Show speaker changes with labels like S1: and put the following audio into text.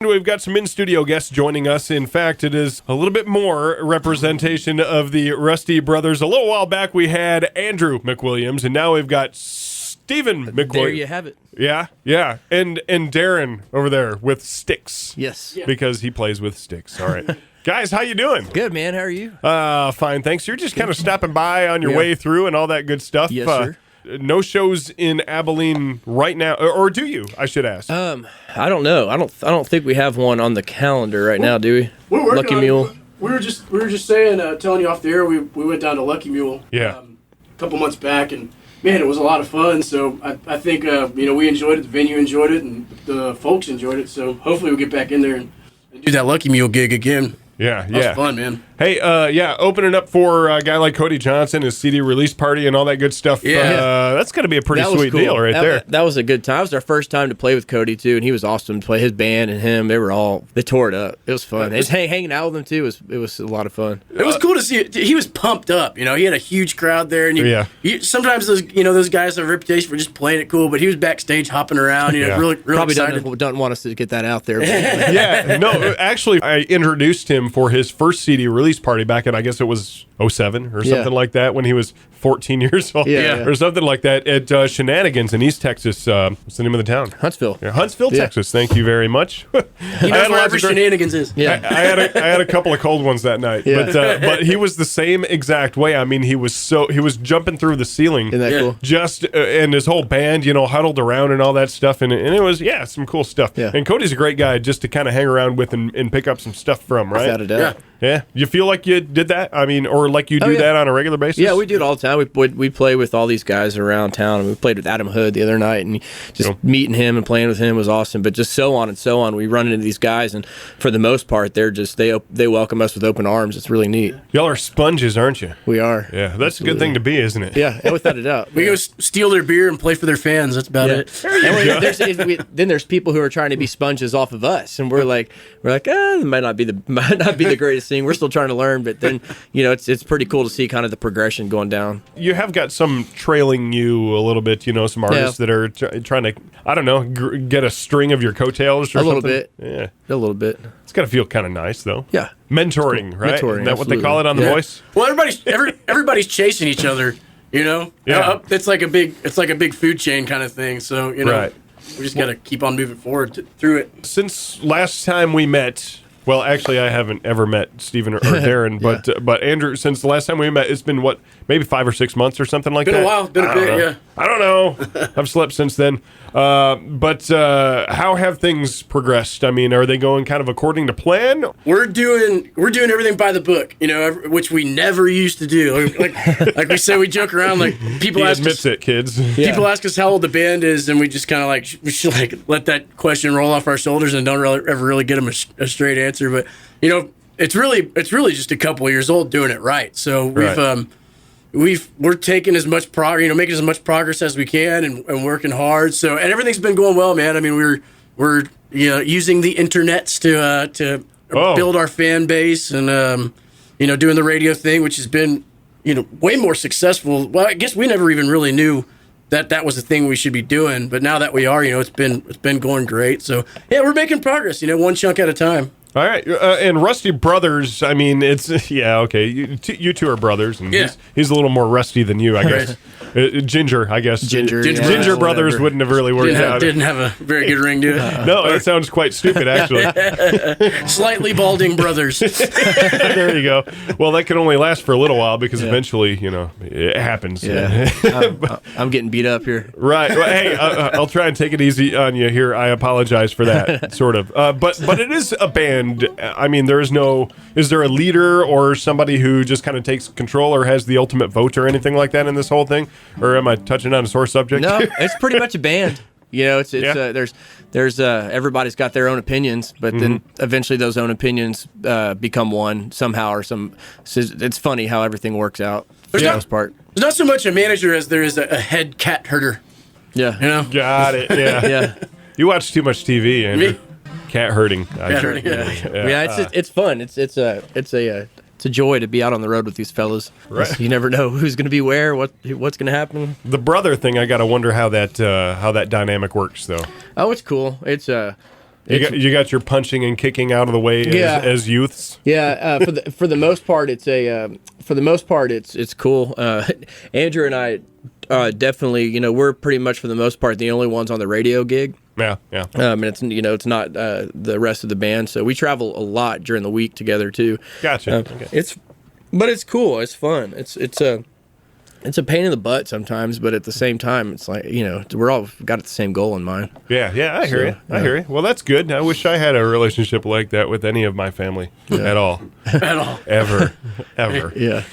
S1: We've got some in-studio guests joining us. In fact, it is a little bit more representation of the Rusty brothers. A little while back, we had Andrew McWilliams, and now we've got Stephen McWilliams.
S2: There you have it.
S1: Yeah. And Darren over there with sticks.
S2: Yes.
S1: Because he plays with sticks. All right. Guys, how you doing?
S2: Good, man. How are you?
S1: Fine, thanks. You're just kind of stopping by on your way through and all that good stuff.
S2: Yes, sir.
S1: No shows in Abilene right now, or do you? I should ask.
S2: I don't know. I don't think we have one on the calendar right now, do we?
S3: We're working
S2: Lucky
S3: on
S2: Mule.
S3: It. We were just saying, telling you off the air. We went down to Lucky Mule.
S1: Yeah.
S3: A couple months back, and man, it was a lot of fun. So I think we enjoyed it. The venue enjoyed it, and the folks enjoyed it. So hopefully we'll get back in there and do that Lucky Mule gig again.
S1: Yeah.
S3: That was fun, man.
S1: Hey, opening up for a guy like Cody Johnson, his CD release party and all that good stuff.
S3: Yeah.
S1: That's going to be a pretty sweet
S2: cool.
S1: deal right there.
S2: That was a good time. It was our first time to play with Cody, too, and he was awesome to play. His band and him, they tore it up. It was fun. Hanging out with him, too, it was a lot of fun.
S3: It was cool to see. He was pumped up. He had a huge crowd there. And sometimes those guys have a reputation for just playing it cool, but he was backstage hopping around. Really
S2: Probably
S3: excited.
S2: doesn't want us to get that out there.
S1: Yeah, no, actually, I introduced him for his first CD release party back in, I guess it was 07 or something like that, when he was 14 years old or something like that at Shenanigans in East Texas. What's the name of the town?
S2: Huntsville.
S1: Yeah, Huntsville, Texas. Thank you very much.
S3: He knows where every Shenanigans is.
S2: Yeah.
S1: I had a couple of cold ones that night, but he was the same exact way. I mean, he was jumping through the ceiling.
S2: Isn't that cool?
S1: Just and his whole band, huddled around and all that stuff, and it was some cool stuff.
S2: Yeah.
S1: And Cody's a great guy just to kind of hang around with and pick up some stuff from, right?
S2: Without a doubt.
S1: Yeah. You feel like you did that? I mean, or like you do that on a regular basis?
S2: Yeah, we do it all the time. We play with all these guys around town. And we played with Adam Hood the other night, and just meeting him and playing with him was awesome. But just so on and so on, we run into these guys, and for the most part, they welcome us with open arms. It's really neat.
S1: Y'all are sponges, aren't you?
S2: We are.
S1: Yeah, that's a good thing to be, isn't it?
S2: Yeah, without a doubt.
S3: We go steal their beer and play for their fans. That's about it.
S2: Then there's people who are trying to be sponges off of us, and we're like, it might not be the greatest thing. We're still trying to learn, but then it's pretty cool to see kind of the progression going down.
S1: You have got some trailing you a little bit, some artists that are trying to, I don't know, get a string of your coattails or something.
S2: A little bit.
S1: Yeah.
S2: A little bit.
S1: It's got to feel kind of nice, though.
S2: Yeah.
S1: Mentoring, right?
S2: Mentoring,
S1: Isn't that what they
S2: absolutely.
S1: call it on The Voice?
S3: Well, everybody's chasing each other.
S1: Yeah.
S3: It's like a big food chain kind of thing. So
S1: Right.
S3: we just got to keep on moving forward through it.
S1: Since last time we met, well, actually, I haven't ever met Stephen or Darren, but Andrew, since the last time we met, it's been maybe 5 or 6 months or something like that?
S3: Been a while, been a bit, yeah.
S1: I don't know. I've slept since then. But how have things progressed? I mean, are they going kind of according to plan?
S3: We're doing everything by the book, which we never used to do. Like we say, we joke around. Like people
S1: He
S3: ask
S1: admits
S3: us,
S1: it, kids.
S3: people ask us how old the band is, and we just kind of we should let that question roll off our shoulders and don't ever really get them a straight answer. But it's really just a couple of years old doing it right. So we're taking as much making as much progress as we can and working hard. So and everything's been going well, man. I mean, we're using the internets to build our fan base and doing the radio thing, which has been way more successful. Well, I guess we never even really knew that was the thing we should be doing, but now that we are, it's been going great. So yeah, we're making progress. One chunk at a time.
S1: All right, and Rusty Brothers, I mean, it's, okay, you two are brothers, and he's a little more rusty than you, I guess. Ginger, I guess.
S2: Ginger
S1: Brothers
S2: whatever.
S1: wouldn't have really worked out.
S3: Didn't have a very good ring to it.
S1: No, that sounds quite stupid, actually.
S3: Slightly balding brothers.
S1: There you go. Well, that can only last for a little while, because eventually, it happens.
S2: Yeah. I'm getting beat up here.
S1: Right. Well, hey, I'll try and take it easy on you here. I apologize for that, sort of. But it is a band. I mean, is there a leader or somebody who just kind of takes control or has the ultimate vote or anything like that in this whole thing? Or am I touching on a sore subject?
S2: No, it's pretty much a band. There's everybody's got their own opinions, but then eventually those own opinions become one somehow or some. It's funny how everything works out for the most part.
S3: There's not so much a manager as there is a head cat herder.
S2: Yeah.
S1: Got it. Yeah.
S2: Yeah.
S1: You watch too much TV, Andrew.
S3: Me?
S1: Cat herding.
S2: It's fun. It's a joy to be out on the road with these fellas.
S1: Right.
S2: You never know who's going to be where, what's going to happen.
S1: The brother thing, I got to wonder how that dynamic works, though.
S2: Oh, it's cool. It's
S1: You got your punching and kicking out of the way as youths.
S2: Yeah, for the most part, it's cool. Andrew and I definitely, we're pretty much for the most part the only ones on the radio gig.
S1: Yeah.
S2: And it's not the rest of the band, so we travel a lot during the week together too.
S1: Gotcha. Okay.
S2: It's cool. It's fun. It's a pain in the butt sometimes, but at the same time, it's like, we're all got the same goal in mind.
S1: Yeah, I hear you. I hear you. Well, that's good. I wish I had a relationship like that with any of my family at all.
S3: At all.
S1: Ever.
S2: Yeah.